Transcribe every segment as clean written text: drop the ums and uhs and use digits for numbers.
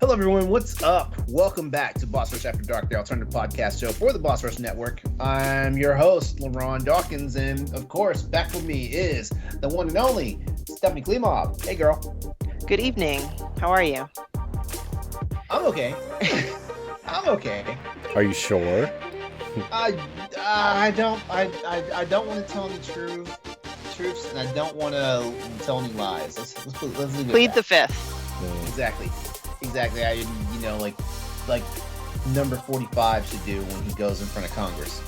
Hello, everyone. What's up? Welcome back to Boss Rush After Dark, the alternative podcast show for the Boss Rush Network. I'm your host, LeRon Dawkins, and of course, back with me is the one and only Stephanie Klimov. Hey, girl. Good evening. How are you? I'm okay. I'm okay. Are you sure? I don't want to tell any truths, and I don't want to tell any lies. Let's leave it Plead at the that. fifth. Exactly. I, like number 45 should do when he goes in front of Congress.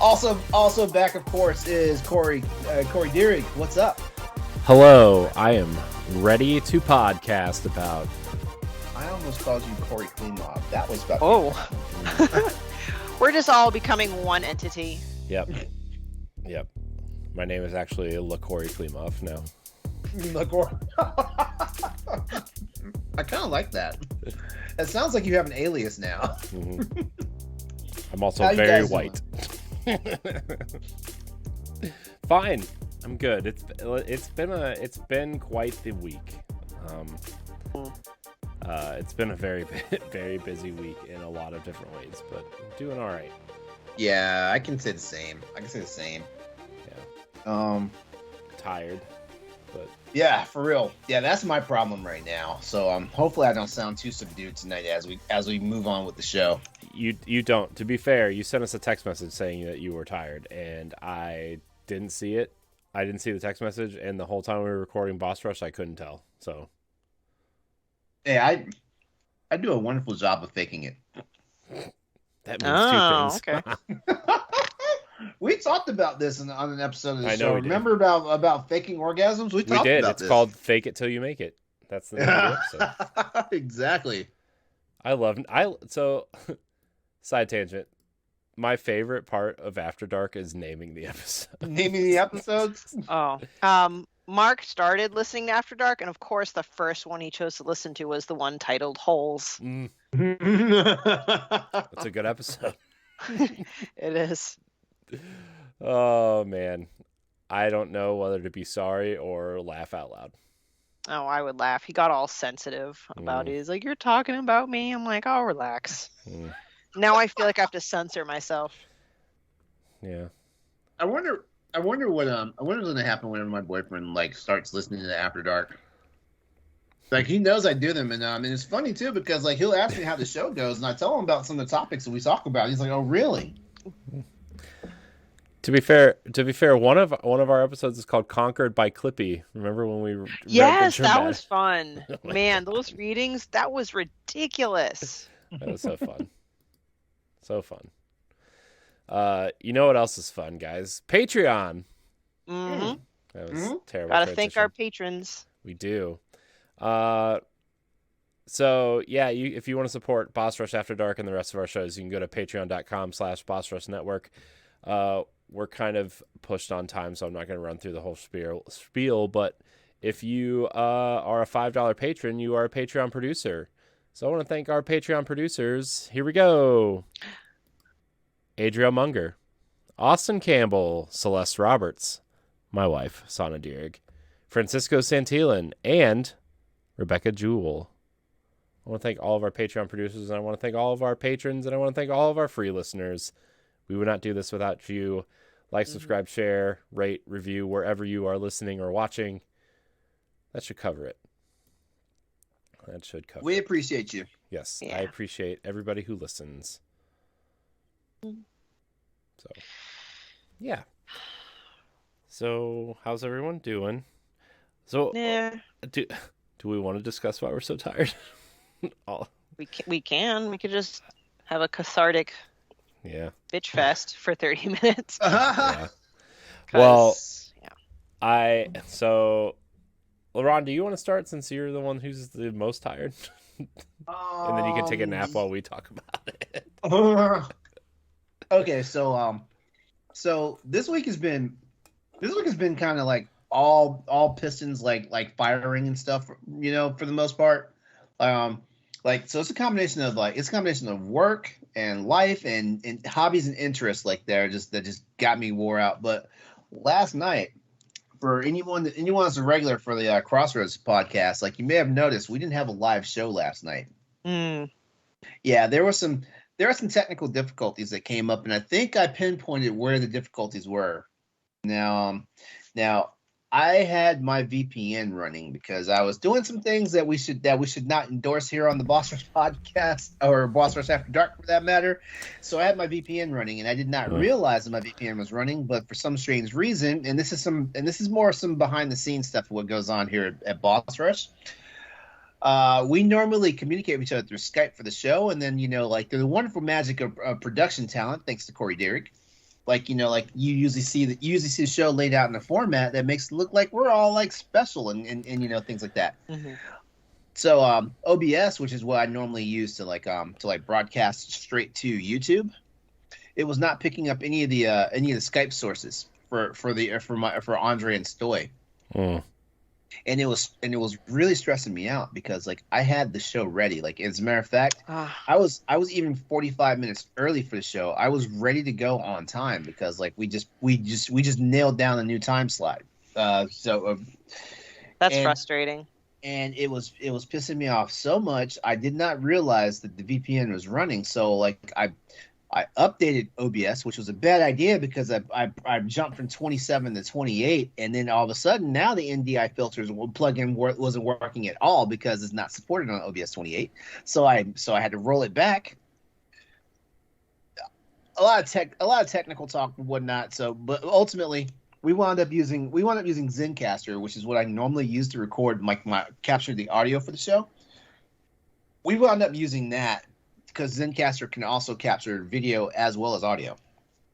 Also back, of course, is Corey Deering. What's up? Hello, I am ready to podcast about. I almost called you Corey Klimov. That was about. Oh. We're just all becoming one entity. Yep. My name is actually LeCorey Klimov now. I kind of like that. It sounds like you have an alias now. Mm-hmm. I'm also very white. Fine, I'm good. It's been quite the week. It's been a very busy week in a lot of different ways, but I'm doing all right. Yeah, I can say the same. Yeah. Tired. But yeah, for real. Yeah, that's my problem right now. So hopefully I don't sound too subdued tonight as we move on with the show. You don't. To be fair, you sent us a text message saying that you were tired, and I didn't see it. I didn't see the text message, and the whole time we were recording Boss Rush, I couldn't tell. So, hey, I do a wonderful job of faking it. That means two things. Okay. We talked about this on an episode of the I show. Remember about faking orgasms? We did. It's called Fake It Till You Make It. That's the name of the episode. Exactly. So, side tangent. My favorite part of After Dark is naming the episode. Naming the episodes? Oh. Mark started listening to After Dark, and of course the first one he chose to listen to was the one titled Holes. That's a good episode. It is. Oh, man. I don't know whether to be sorry or laugh out loud. Oh, I would laugh. He got all sensitive about it. He's like, "You're talking about me." I'm like, "Oh, relax." Now I feel like I have to censor myself. Yeah. I wonder what's going to happen whenever my boyfriend starts listening to After Dark. He knows I do them, and it's funny too because he'll ask me how the show goes, and I tell him about some of the topics that we talk about. He's like, "Oh, really?" To be fair, one of our episodes is called "Conquered by Clippy." Remember when we? Yes, that was fun. Man, those readings, that was ridiculous. That was so fun. So fun. You know what else is fun, guys? Patreon. Mm-hmm. That was terrible. Gotta thank our patrons. We do. So yeah, if you want to support Boss Rush After Dark and the rest of our shows, you can go to patreon.com/BossRushNetwork. We're kind of pushed on time, so I'm not going to run through the whole spiel. But if you are a $5 patron, you are a Patreon producer. So I want to thank our Patreon producers. Here we go. Adriel Munger, Austin Campbell, Celeste Roberts, my wife, Sana Dierig, Francisco Santillan, and Rebecca Jewell. I want to thank all of our Patreon producers, and I want to thank all of our patrons, and I want to thank all of our free listeners. We would not do this without you. Like, subscribe, share, rate, review, wherever you are listening or watching. That should cover it. We appreciate you. Yes, yeah. I appreciate everybody who listens. So, yeah. So, how's everyone doing? So, yeah. Do we want to discuss why we're so tired? We can. We could just have a cathartic bitch fest for 30 minutes. Yeah. Well, so LeRon, do you want to start since you're the one who's the most tired? And then you can take a nap while we talk about it. Okay, so this week has been kind of all pistons firing and stuff, for the most part. So it's a combination of work and life and hobbies and interests that just got me wore out. But last night for anyone that's a regular for the Crossroads podcast, like you may have noticed, we didn't have a live show last night. Yeah, there were some technical difficulties that came up, and I think I pinpointed where the difficulties were. Now I had my VPN running because I was doing some things that we should not endorse here on the Boss Rush podcast or Boss Rush After Dark for that matter. So I had my VPN running, and I did not realize that my VPN was running. But for some strange reason, and this is more some behind the scenes stuff of what goes on here at Boss Rush. We normally communicate with each other through Skype for the show, and then like through the wonderful magic of production talent, thanks to Corey Derrick. Like like you usually see the show laid out in a format that makes it look like we're all like special and things like that. Mm-hmm. So OBS, which is what I normally use to broadcast straight to YouTube, it was not picking up any of the Skype sources for Andre and Stoy. And it was really stressing me out because like I had the show ready. Like as a matter of fact, I was even 45 minutes early for the show. I was ready to go on time because like we just nailed down a new time slot. That's frustrating. And it was pissing me off so much. I did not realize that the VPN was running. So like I updated OBS, which was a bad idea because I jumped from 27 to 28, and then all of a sudden now the NDI filters plugin wasn't working at all because it's not supported on OBS 28. So I had to roll it back. A lot of technical talk and whatnot. So, but ultimately we wound up using Zencastr, which is what I normally use to record capture the audio for the show. We wound up using that because Zencastr can also capture video as well as audio.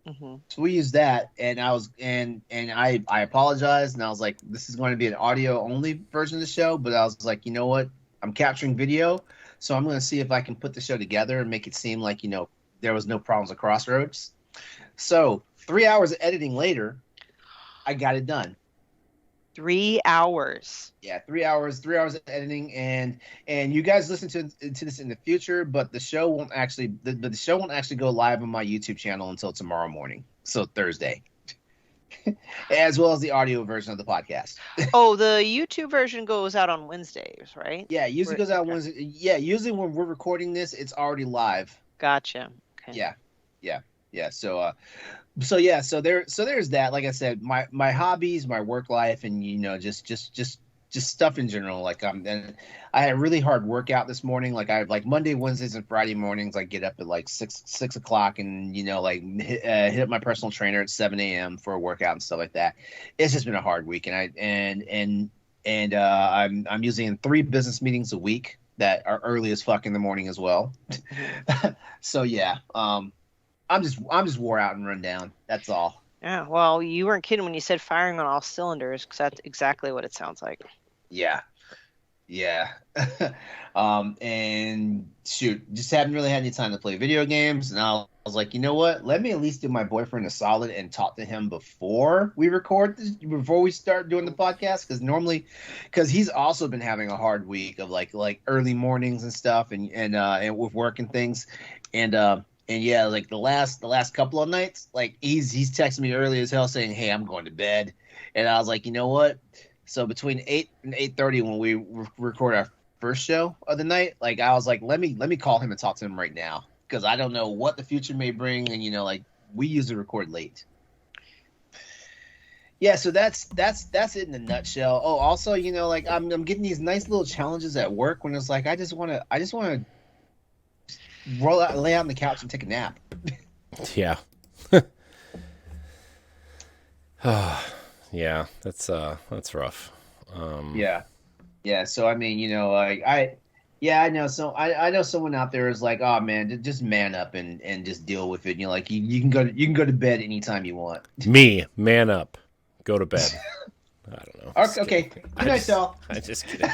Mm-hmm. So we used that, and I apologized, and I was like, this is going to be an audio only version of the show, but I was like, you know what? I'm capturing video, so I'm going to see if I can put the show together and make it seem like, there was no problems at Crossroads. So 3 hours of editing later, I got it done. 3 hours. Yeah, 3 hours. 3 hours of editing, and you guys listen to this in the future, but the show won't actually go live on my YouTube channel until tomorrow morning, so Thursday, as well as the audio version of the podcast. Oh, the YouTube version goes out on Wednesdays, right? Yeah, usually goes out Wednesday. Yeah, usually when we're recording this, it's already live. Gotcha. Okay. Yeah. So there's that. Like I said, my hobbies, my work life, and just stuff in general. Like and I had a really hard workout this morning. Like I like Monday, Wednesdays, and Friday mornings. I get up at like 6 o'clock and hit up my personal trainer at 7 a.m. for a workout and stuff like that. It's just been a hard week, and I'm using 3 business meetings a week that are early as fuck in the morning as well. So yeah. I'm just wore out and run down. That's all. Yeah, well, you weren't kidding when you said firing on all cylinders, because that's exactly what it sounds like. Yeah. And shoot, just haven't really had any time to play video games. And I was like, you know what? Let me at least do my boyfriend a solid and talk to him before we start doing the podcast. Because he's also been having a hard week of like early mornings and stuff, and with work and things, and yeah, like the last couple of nights, like he's texting me early as hell saying, "Hey, I'm going to bed," and I was like, you know what? So between 8 and 8:30 when we record our first show of the night, like I was like, let me call him and talk to him right now because I don't know what the future may bring, and like we usually record late. Yeah, so that's it in a nutshell. Oh, also, like I'm getting these nice little challenges at work when it's like I just want to lay out on the couch and take a nap. Yeah. Yeah, that's rough. Yeah. So I mean, I know. So I know someone out there is like, oh man, just man up and just deal with it. Like you can go to bed anytime you want. Me, man up, go to bed. I don't know. Okay. Good night, y'all. I'm just kidding.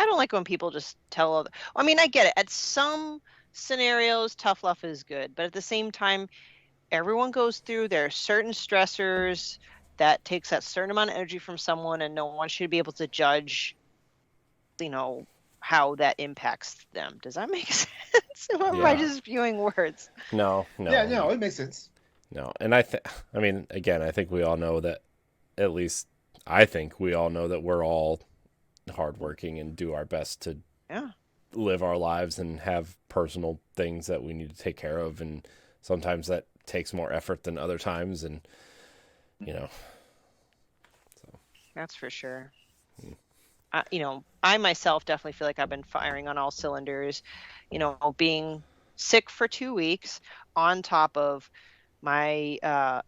I don't like when people just tell other. I mean, I get it. At some scenarios, tough love is good, but at the same time, everyone goes through. There are certain stressors that takes that certain amount of energy from someone, and no one should be able to judge, how that impacts them. Does that make sense? Or am I just spewing words? No. Yeah, no, it makes sense. No, and I mean, again, I think we all know that. At least I think we all know that we're all hardworking and do our best to live our lives and have personal things that we need to take care of, and sometimes that takes more effort than other times, and so That's for sure. I myself definitely feel like I've been firing on all cylinders, being sick for 2 weeks on top of my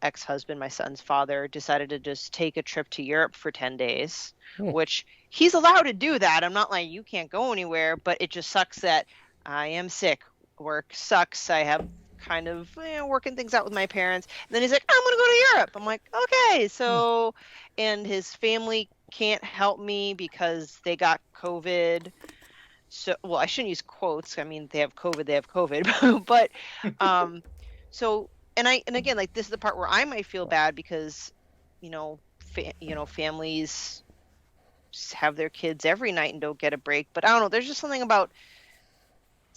ex-husband, my son's father, decided to just take a trip to Europe for 10 days, which he's allowed to do that. I'm not like, you can't go anywhere, but it just sucks that I am sick. Work sucks. I have kind of working things out with my parents. And then he's like, I'm going to go to Europe. I'm like, okay. So, and his family can't help me because they got COVID. So, well, I shouldn't use quotes. I mean, they have COVID, but, so, and again, like, this is the part where I might feel bad because, families have their kids every night and don't get a break, but I don't know. There's just something about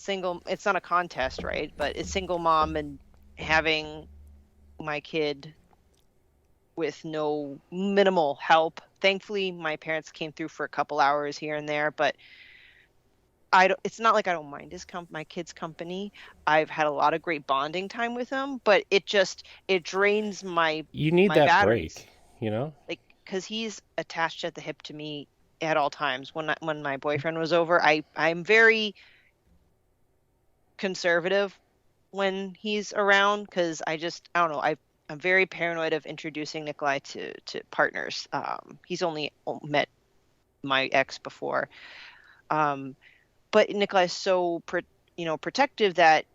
it's not a contest, right? But it's single mom and having my kid with no minimal help. Thankfully, my parents came through for a couple hours here and there, but it's not like I don't mind my kid's company. I've had a lot of great bonding time with him, but it drains my you need my that batteries. break, like, because he's attached at the hip to me at all times. When my boyfriend was over, I'm very conservative when he's around, because I don't know, I'm very paranoid of introducing Nikolai to partners. He's only met my ex before, but Nikolai's so protective that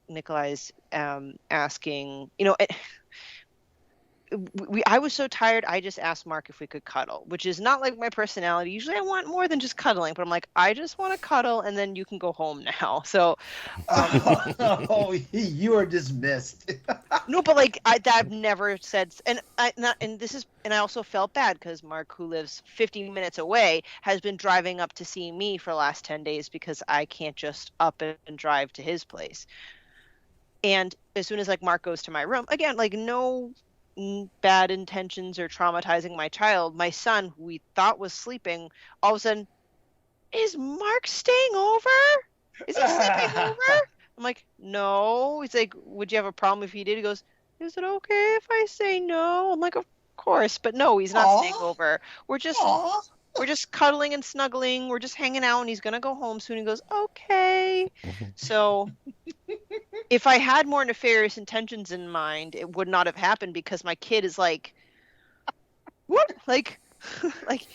Nikolai's asking, I was so tired, I just asked Mark if we could cuddle, which is not like my personality. Usually I want more than just cuddling, but I'm like, I just want to cuddle and then you can go home now. So you are dismissed. no, but like I've never said, and I also felt bad because Mark, who lives 15 minutes away, has been driving up to see me for the last 10 days because I can't just up and drive to his place. And as soon as like Mark goes to my room, again, like, no bad intentions or traumatizing my child, my son, who we thought was sleeping, all of a sudden, is Mark staying over? Is he sleeping over? I'm like, no. He's like, would you have a problem if he did? He goes, is it okay if I say no? I'm like, of course, but no, he's not staying over. We're just cuddling and snuggling. We're just hanging out, and he's gonna go home soon. He goes, okay. So if I had more nefarious intentions in mind, it would not have happened, because my kid is like, what? Like, like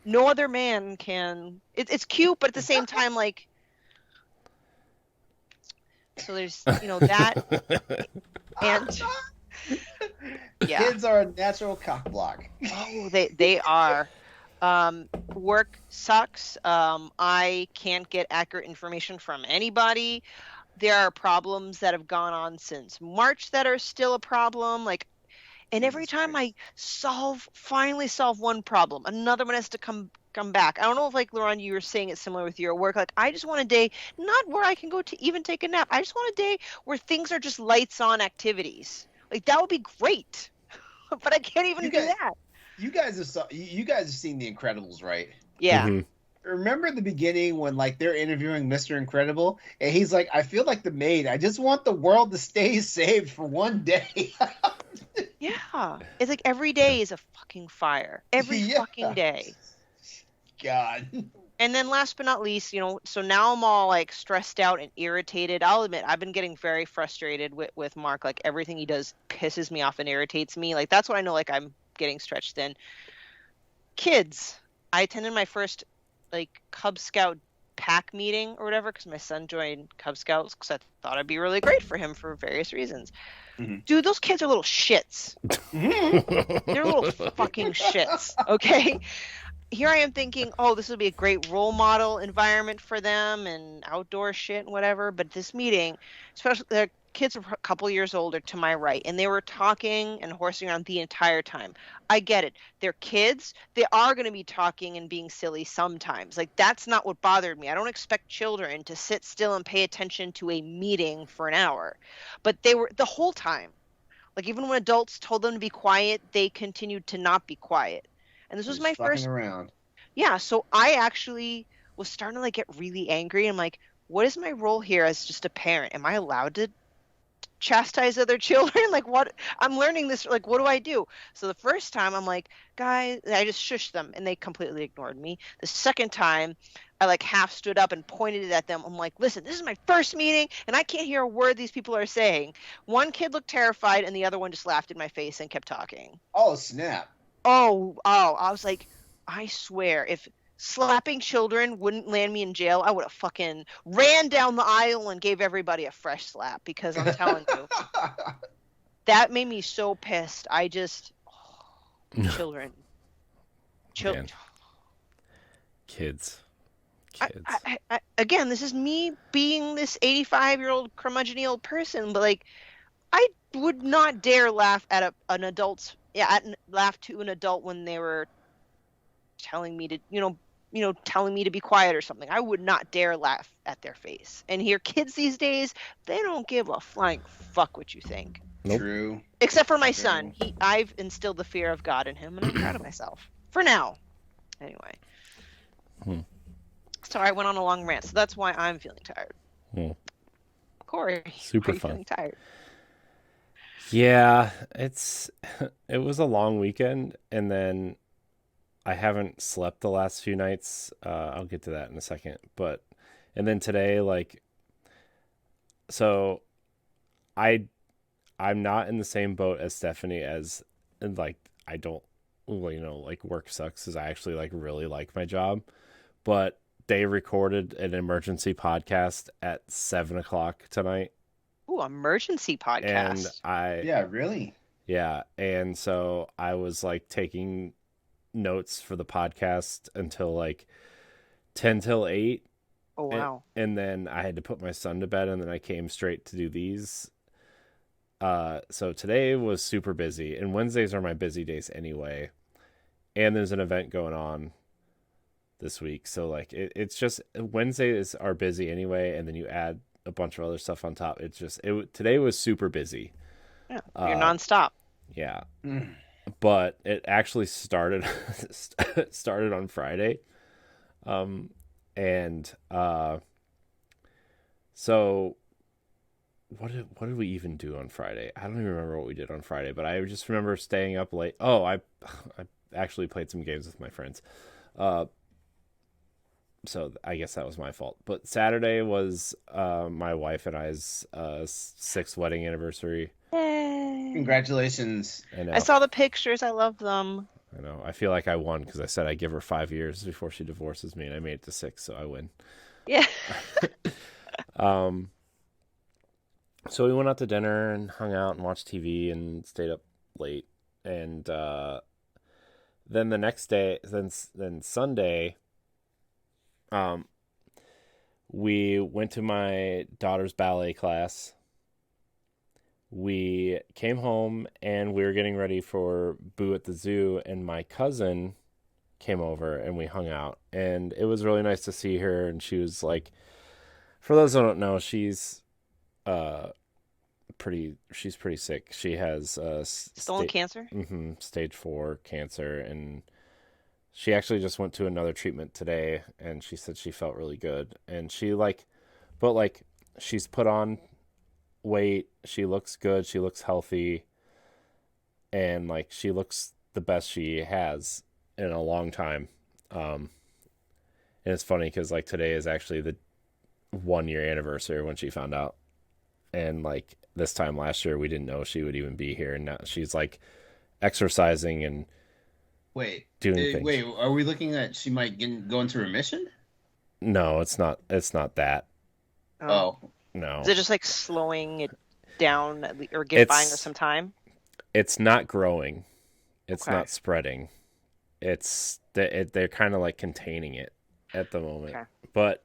no other man can. It's cute, but at the same time, like, so there's that, and yeah, kids are a natural cock block. Oh, they are. Work sucks. I can't get accurate information from anybody. There are problems that have gone on since March that are still a problem. Like, and every time I finally solve one problem, another one has to come back. I don't know if, like, LeRon, you were saying it similar with your work. Like, I just want a day, not where I can go to even take a nap. I just want a day where things are just lights on activities. Like, that would be great. But I can't even do that. You guys have seen The Incredibles, right? Yeah. Mm-hmm. Remember the beginning when, like, they're interviewing Mr. Incredible, and he's like, I feel like the maid. I just want the world to stay saved for one day. Yeah. It's like every day is a fucking fire. Every fucking day. God. And then last but not least, so now I'm all like stressed out and irritated. I'll admit, I've been getting very frustrated with Mark. Like, everything he does pisses me off and irritates me. Like, that's when I know, like, I'm getting stretched thin. Kids. I attended my first, like, Cub Scout pack meeting or whatever, because my son joined Cub Scouts because I thought it'd be really great for him for various reasons. Mm-hmm. Dude, those kids are little shits. They're little fucking shits, okay? Here I am thinking, oh, this would be a great role model environment for them and outdoor shit and whatever. But this meeting, especially the kids are a couple years older to my right, and they were talking and horsing around the entire time. I get it. They're kids. They are going to be talking and being silly sometimes. Like, that's not what bothered me. I don't expect children to sit still and pay attention to a meeting for an hour. But they were the whole time. Like even when adults told them to be quiet, they continued to not be quiet. And this was Just my fucking first. around. Yeah, so I actually was starting to like get really angry. I'm like, what is my role here as just a parent? Am I allowed to chastise other children? Like what? I'm learning this, like what do I do? So the first time I'm like, guys, I just shushed them and they completely ignored me. The second time I like half stood up and pointed it at them. I'm like, listen, this is my first meeting and I can't hear a word these people are saying. One kid looked terrified and the other one just laughed in my face and kept talking. Oh snap! Oh, I was like, I swear, if slapping children wouldn't land me in jail, I would have fucking ran down the aisle and gave everybody a fresh slap because I'm telling you, that made me so pissed. I just, children. Man. Kids. Again, this is me being this 85-year-old curmudgeonly old person, but like, I would not dare laugh at an adult's, laugh to an adult when they were telling me to, telling me to be quiet or something. I would not dare laugh at their face. And here, kids these days, they don't give a flying fuck what you think. Nope. True. Except for my son. I've instilled the fear of God in him, and I'm proud of myself. For now. Anyway. Sorry, I went on a long rant, so that's why I'm feeling tired. Corey, super why are you fun. feeling tired? Yeah, it was a long weekend, and then I haven't slept the last few nights. I'll get to that in a second. And then today, like, so I'm not in the same boat as Stephanie like, I don't, like work sucks because I actually like really like my job, but they recorded an emergency podcast at 7:00 tonight. Ooh, emergency podcast. And Yeah, really? Yeah. And so I was like taking notes for the podcast until like 10 till 8. Oh, wow. And then I had to put my son to bed, and then I came straight to do these. So today was super busy, and Wednesdays are my busy days anyway. And there's an event going on this week. So like it's just Wednesdays are busy anyway, and then you add a bunch of other stuff on top. Today was super busy. Yeah, you're nonstop. Yeah. But it actually started on Friday. So what did we even do on Friday? I don't even remember what we did on Friday, but I just remember staying up late. Oh, I actually played some games with my friends. So I guess that was my fault. But Saturday was my wife and I's 6th wedding anniversary. Yay. Congratulations. I saw the pictures. I love them. I know. I feel like I won because I said I'd give her 5 years before she divorces me, and I made it to 6, so I win. Yeah. So we went out to dinner and hung out and watched TV and stayed up late. And then the next day, then Sunday, we went to my daughter's ballet class. We came home and we were getting ready for Boo at the Zoo, and my cousin came over and we hung out, and it was really nice to see her. And she was like, for those who don't know, she's pretty sick. She has Stolen cancer? Stage 4 cancer, and she actually just went to another treatment today, and she said she felt really good. And she's put on weight, she looks good, she looks healthy, and like she looks the best she has in a long time. And it's funny because like today is actually the 1-year anniversary when she found out, and like this time last year we didn't know she would even be here, and now she's like exercising and doing things. Wait, are we looking at she might go into remission? No, it's not that. Oh. No. Is it just like slowing it down or buying her some time? It's not growing. It's Okay. not spreading. They're kind of like containing it at the moment. Okay. But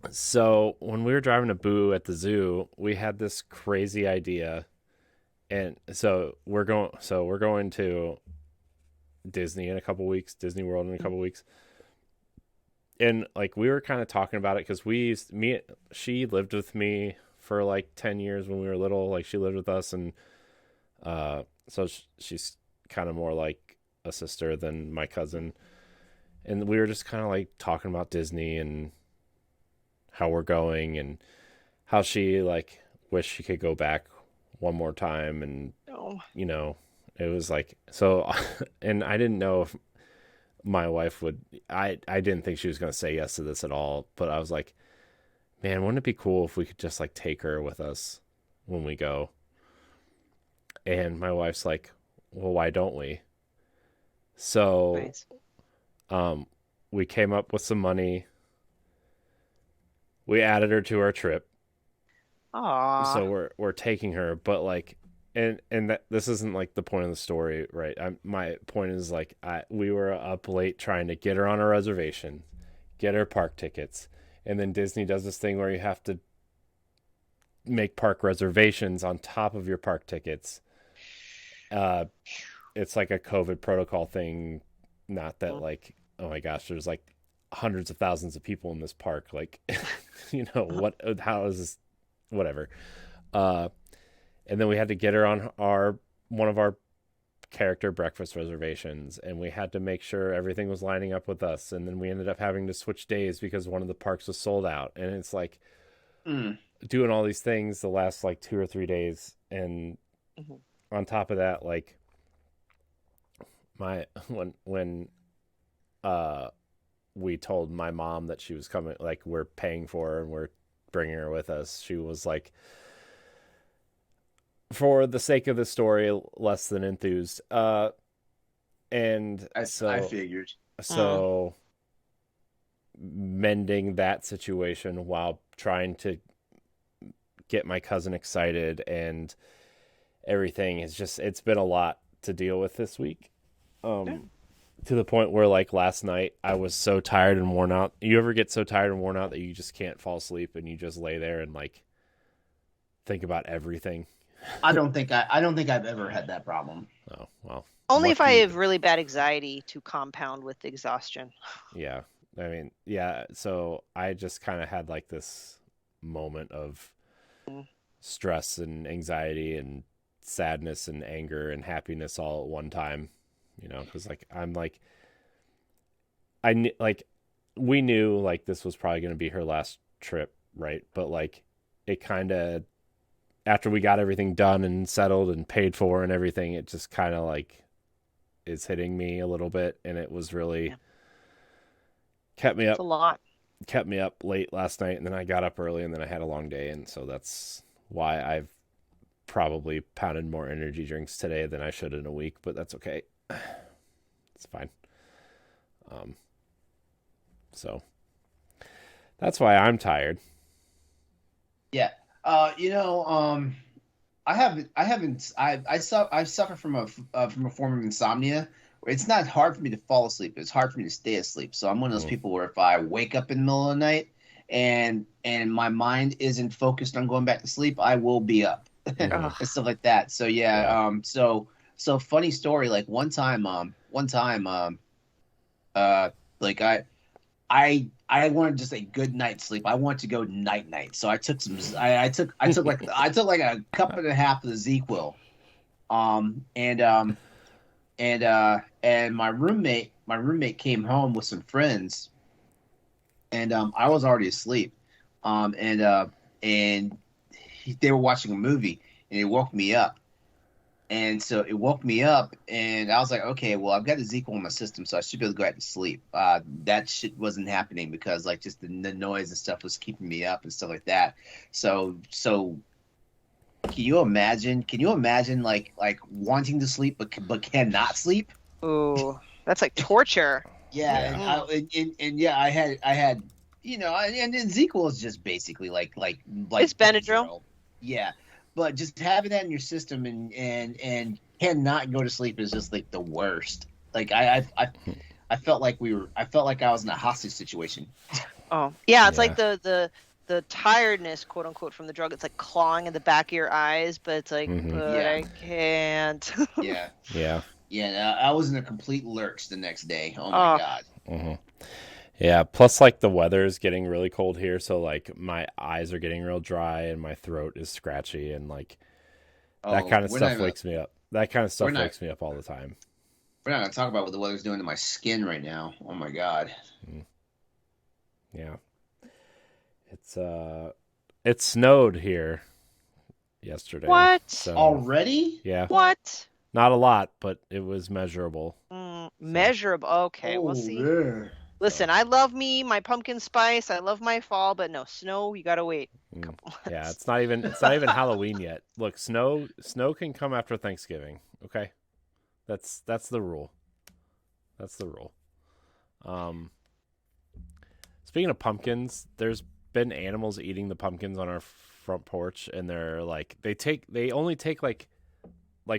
so when we were driving to Boo at the zoo, we had this crazy idea. And so we're going to Disney in a couple weeks, Disney World in a couple weeks. And like we were kind of talking about it because she lived with me for like 10 years when we were little. Like she lived with us, and so she's kind of more like a sister than my cousin. And we were just kind of like talking about Disney and how we're going and how she like wish she could go back one more time. And you know, it was like, so, and I didn't know if my wife would, I didn't think she was going to say yes to this at all, but I was like, man, wouldn't it be cool if we could just like take her with us when we go? And my wife's like, well, why don't we? So, Nice. we came up with some money. We added her to our trip. Aww. So we're taking her, but like, and that this isn't like the point of the story, right? My point is like, we were up late trying to get her on a reservation, get her park tickets, and then Disney does this thing where you have to make park reservations on top of your park tickets. It's like a COVID protocol thing. Not that like, oh my gosh, there's like hundreds of thousands of people in this park. Like, you know, how is this, whatever. And then we had to get her on one of our character breakfast reservations, and we had to make sure everything was lining up with us. And then we ended up having to switch days because one of the parks was sold out. And it's like doing all these things the last like 2 or 3 days. And on top of that, like when we told my mom that she was coming, like we're paying for her and we're bringing her with us, she was like, for the sake of the story, less than enthused. And I so figured. So mending that situation while trying to get my cousin excited and everything is just, it's been a lot to deal with this week. To the point where like last night I was so tired and worn out. You ever get so tired and worn out that you just can't fall asleep and you just lay there and like think about everything? I don't think I've ever had that problem. Oh, well. Only if I have really bad anxiety to compound with exhaustion. Yeah. I mean, yeah. So I just kind of had like this moment of stress and anxiety and sadness and anger and happiness all at one time, you know, because like I'm like, we knew like this was probably going to be her last trip, right? But like it kind of, after we got everything done and settled and paid for and everything, it just kind of like is hitting me a little bit. And it was really kept me up. It's a lot. Kept me up late last night, and then I got up early, and then I had a long day. And so that's why I've probably pounded more energy drinks today than I should in a week, but that's okay. It's fine. So that's why I'm tired. Yeah. I suffer from a form of insomnia. It's not hard for me to fall asleep. It's hard for me to stay asleep. So I'm one of those people where if I wake up in the middle of the night and my mind isn't focused on going back to sleep, I will be up and stuff like that. So yeah. So funny story. Like one time, like I wanted just a good night's sleep. I wanted to go night. So I took I took like a cup and a half of the ZQuil. And my roommate came home with some friends, and I was already asleep. And they were watching a movie, and it woke me up. And so it woke me up, and I was like, okay, well, I've got the ZQuil in my system, so I should be able to go ahead and sleep. That shit wasn't happening because, like, just the noise and stuff was keeping me up and stuff like that. So can you imagine, like wanting to sleep but cannot sleep? Ooh, that's like torture. Yeah. And I had, you know, and ZQuil is just basically like It's Benadryl. Yeah. But just having that in your system and cannot go to sleep is just like the worst. Like I felt like I was in a hostage situation. Oh yeah, it's like the tiredness, quote unquote, from the drug. It's like clawing in the back of your eyes, but it's like, I can't. Yeah. I was in a complete lurch the next day. Oh my God. Yeah, plus like the weather is getting really cold here, so like my eyes are getting real dry and my throat is scratchy and like that Oh, kind of stuff wakes me up. That kind of we're stuff not wakes me up all the time. we're not gonna talk about what the weather's doing to my skin right now. Oh my god. Mm. Yeah. It's it snowed here yesterday. What? So, Already? yeah. What? Not a lot, but it was measurable. So, Measurable. Okay, we'll Oh see. yeah. Listen, so I love me, my pumpkin spice. I love my fall, but no snow. You gotta wait a mm. couple Yeah, months. it's not even Halloween yet. Look, snow can come after Thanksgiving, okay? That's the rule. That's the rule. Um Speaking of pumpkins, there's been animals eating the pumpkins on our front porch, and they're like they only take like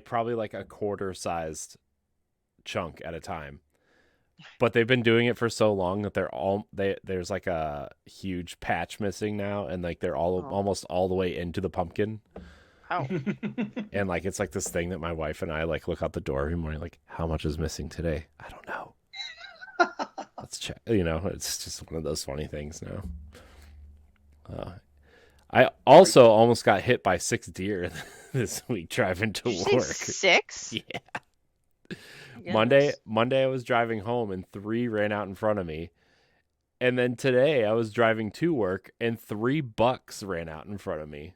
probably like a quarter sized chunk at a time. But they've been doing it for so long that there's like a huge patch missing now, and like they're all Oh, almost all the way into the pumpkin. wow. And like it's like this thing that my wife and I like look out the door every morning, like, how much is missing today? I don't know. Let's check. You know, it's just one of those funny things now. I also almost got hit by 6 deer this week driving to Did you work. say 6? Yeah. Goodness. Monday I was driving home and 3 ran out in front of me. And then today I was driving to work and 3 bucks ran out in front of me.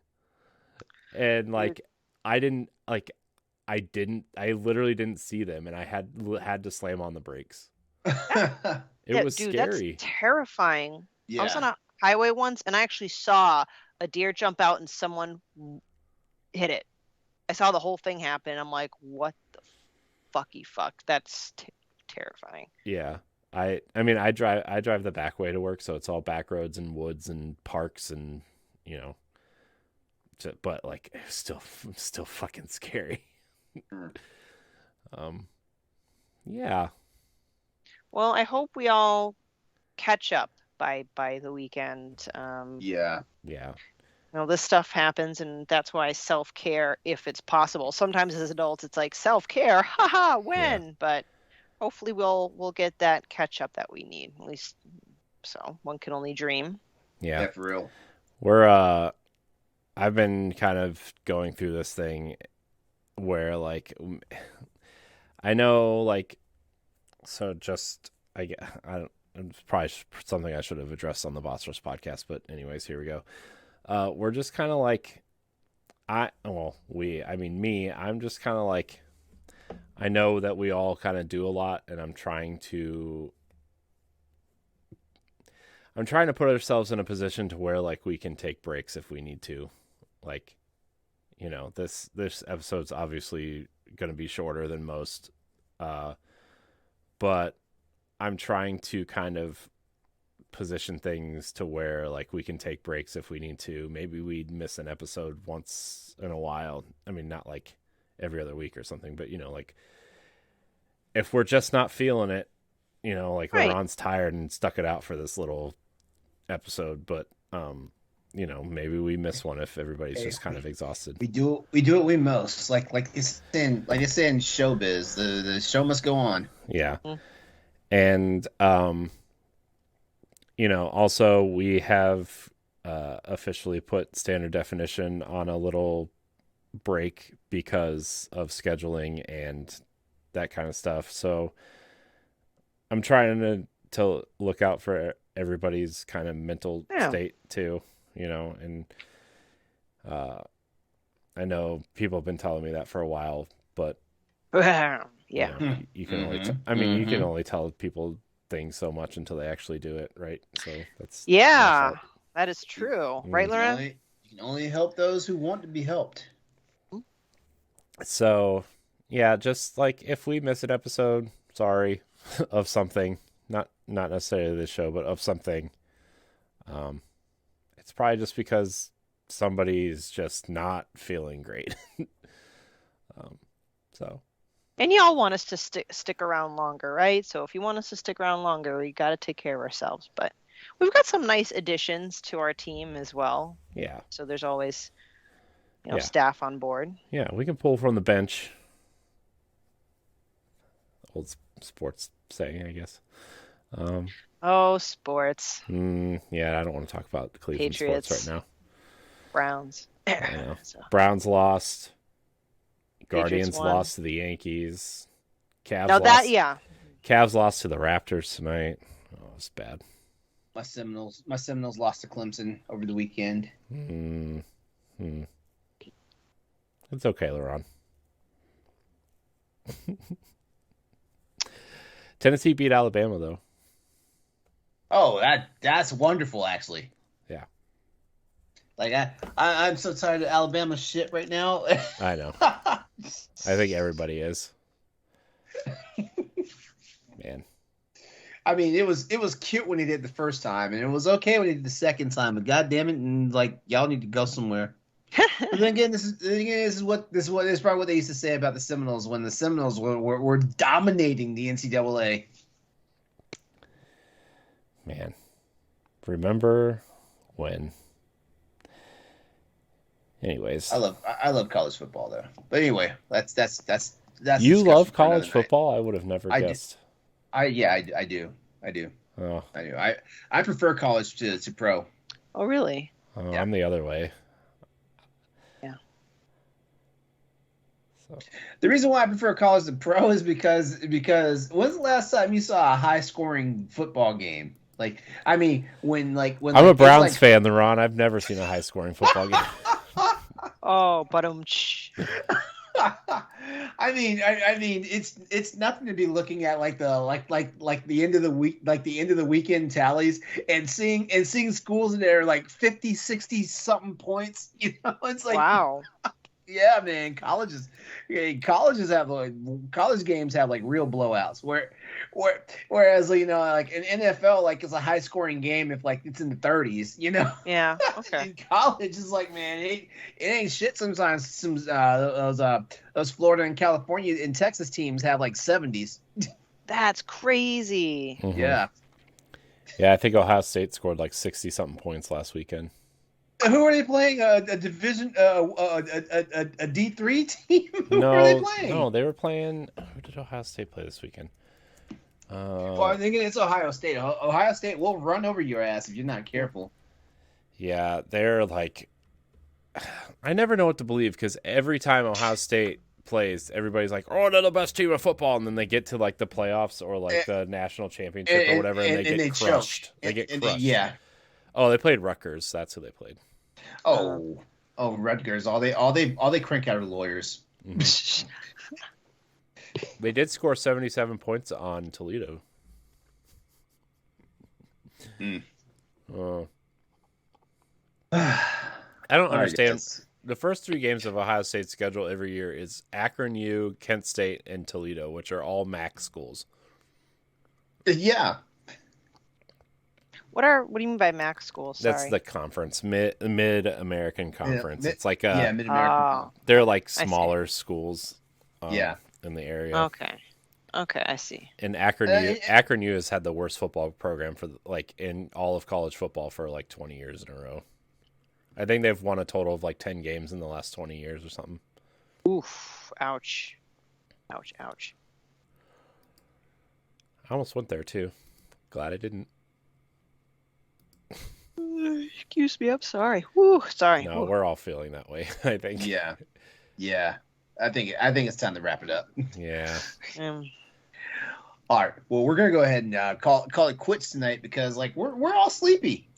And like Dude. I literally didn't see them, and I had to slam on the brakes. It was Dude, scary. that's terrifying. I was on Yeah. a highway once and I actually saw a deer jump out and someone hit it. I saw the whole thing happen. I'm like, what the fucky fuck? That's terrifying. Yeah. I mean I drive the back way to work, so it's all back roads and woods and parks and you know, but like it's still fucking scary. Um yeah. Well, I hope we all catch up by the weekend. Yeah. Yeah. You know, this stuff happens, and that's why self-care, if it's possible. Sometimes as adults, it's like self-care, haha, when? But hopefully we'll get that catch up that we need. At least so one can only dream. Yeah. Yeah, for real. We're I've been kind of going through this thing where like I know like so just I don't it's probably something I should have addressed on the Boss Rush podcast, but anyways, here we go. We're just kind of like I mean me, I'm just kind of like I know that we all kind of do a lot, and I'm trying to put ourselves in a position to where like we can take breaks if we need to. Like, you know, this episode's obviously going to be shorter than most, but I'm trying to kind of position things to where like we can take breaks if we need to. Maybe we'd miss an episode once in a while. I mean, not like every other week or something, but you know, like if we're just not feeling it, you know, like Right. LeRon's tired and stuck it out for this little episode, but you know, maybe we miss one if everybody's just kind of exhausted. We do what we most like it's in showbiz. The show must go on. Yeah. Mm. And you know, also we have officially put standard definition on a little break because of scheduling and that kind of stuff. So I'm trying to look out for everybody's kind of mental state too, you know, and I know people have been telling me that for a while, but Yeah. you know, you can only you can only tell people things so much until they actually do it, right? So that's Yeah, that is true. Right, LeRon? You can only help those who want to be helped. So yeah, just like if we miss an episode, sorry, of something, not necessarily this show, but of something, it's probably just because somebody's just not feeling great. So And y'all want us to stick around longer, right? So if you want us to stick around longer, we got to take care of ourselves. But we've got some nice additions to our team as well. yeah, So there's always, you know, staff on board. Yeah, we can pull from the bench. Old sports saying, I guess. Oh, sports. Yeah, I don't want to talk about Cleveland Patriots. sports right now. Browns. I know. So, Browns lost. Patriots Guardians won. lost to the Yankees. Cavs Now lost. that, yeah. Cavs lost to the Raptors tonight. Oh, it's bad. My Seminoles lost to Clemson over the weekend. It's okay, LeRon. Tennessee beat Alabama though. Oh, that's wonderful, actually. Yeah. Like I'm so tired of Alabama shit right now. I know. I think everybody is. Man. I mean, it was cute when he did the first time, and it was okay when he did the second time. But goddamn it, and like y'all need to go somewhere. But then again, this is probably what they used to say about the Seminoles when the Seminoles were dominating the NCAA. Man, remember when? Anyways, I love college football though. But anyway, that's you love discussion for college another football? I would have never guessed. I do. Oh, I do. I prefer college to pro. Oh, really? Yeah. I'm the other way. Yeah. So. The reason why I prefer college to pro is because when's the last time you saw a high scoring football game? Like, I mean, when I'm a Browns fan, LeRon. I've never seen a high scoring football game. Oh, but I mean, it's nothing to be looking at like the end of the week, like the end of the weekend tallies, and seeing schools that are like 50, 60 something points. You know, it's like, wow. Yeah, man, college games have like real blowouts. Whereas like an NFL like is a high scoring game if like it's in the 30s. You know. Yeah. Okay. In college is like, man, it ain't shit. Sometimes those Florida and California and Texas teams have like 70s. That's crazy. Mm-hmm. Yeah. Yeah, I think Ohio State scored like 60 something points last weekend. Who are they playing? A division, a D3 team? Who are they playing? No, they were playing. Who did Ohio State play this weekend? Well, I'm thinking it's Ohio State. Ohio State will run over your ass if you're not careful. Yeah, they're like, I never know what to believe because every time Ohio State plays, everybody's like, "Oh, they're the best team of football," and then they get to like the playoffs or like the national championship or whatever, and they get crushed. They get crushed. Yeah. Oh, they played Rutgers. That's who they played. Oh, Rutgers! All they crank out are lawyers. Mm-hmm. They did score 77 points on Toledo. I don't understand. The first 3 games of Ohio State's schedule every year is Akron U, Kent State, and Toledo, which are all MAC schools. Yeah. What do you mean by MAC schools? Sorry. That's the conference, Mid-American Conference. It's like Mid-American. They're like smaller schools. In the area. Okay, I see. And Akron U has had the worst football program for like in all of college football for like 20 years in a row. I think they've won a total of like 10 games in the last 20 years or something. Oof! Ouch! Ouch! Ouch! I almost went there too. Glad I didn't. Excuse me, I'm sorry. Woo, sorry. No, we're all feeling that way, I think. Yeah. I think it's time to wrap it up. Yeah. All right. Well, we're gonna go ahead and call it quits tonight because like we're all sleepy.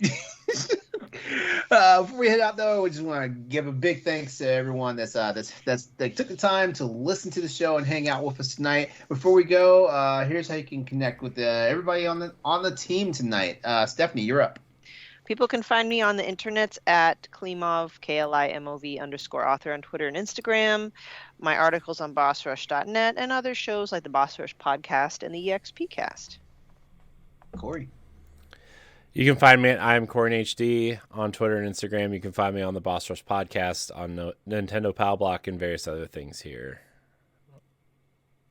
Before we head out though, we just want to give a big thanks to everyone that took the time to listen to the show and hang out with us tonight. Before we go, here's how you can connect with everybody on the team tonight. Stephanie, you're up. People can find me on the internet at Klimov, KLIMOV _author on Twitter and Instagram. My articles on BossRush.net and other shows like the Boss Rush podcast and the EXP cast. Corey. You can find me at I'm CoreyHD on Twitter and Instagram. You can find me on the Boss Rush podcast on Nintendo Pal Block and various other things here.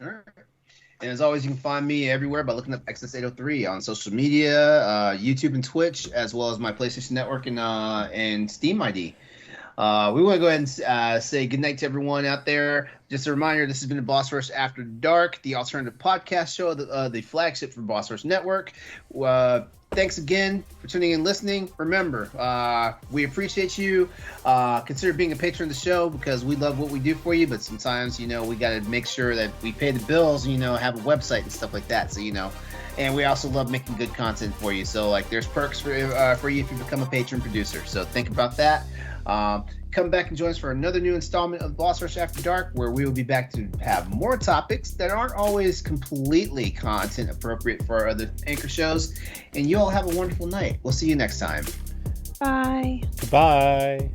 All right. And as always, you can find me everywhere by looking up Exodus803 on social media, YouTube and Twitch, as well as my PlayStation Network and Steam ID. We want to go ahead and say goodnight to everyone out there. Just a reminder, this has been the Boss Rush After Dark, the alternative podcast show, the flagship for Boss Rush Network. Thanks again for tuning in and listening. Remember, we appreciate you. Consider being a patron of the show because we love what we do for you, but sometimes, we got to make sure that we pay the bills and, have a website and stuff like that. So, and we also love making good content for you. So, there's perks for you if you become a patron producer. So think about that. Come back and join us for another new installment of Boss Rush After Dark, where we will be back to have more topics that aren't always completely content appropriate for our other anchor shows. And you all have a wonderful night. We'll see you next time. Bye. Bye.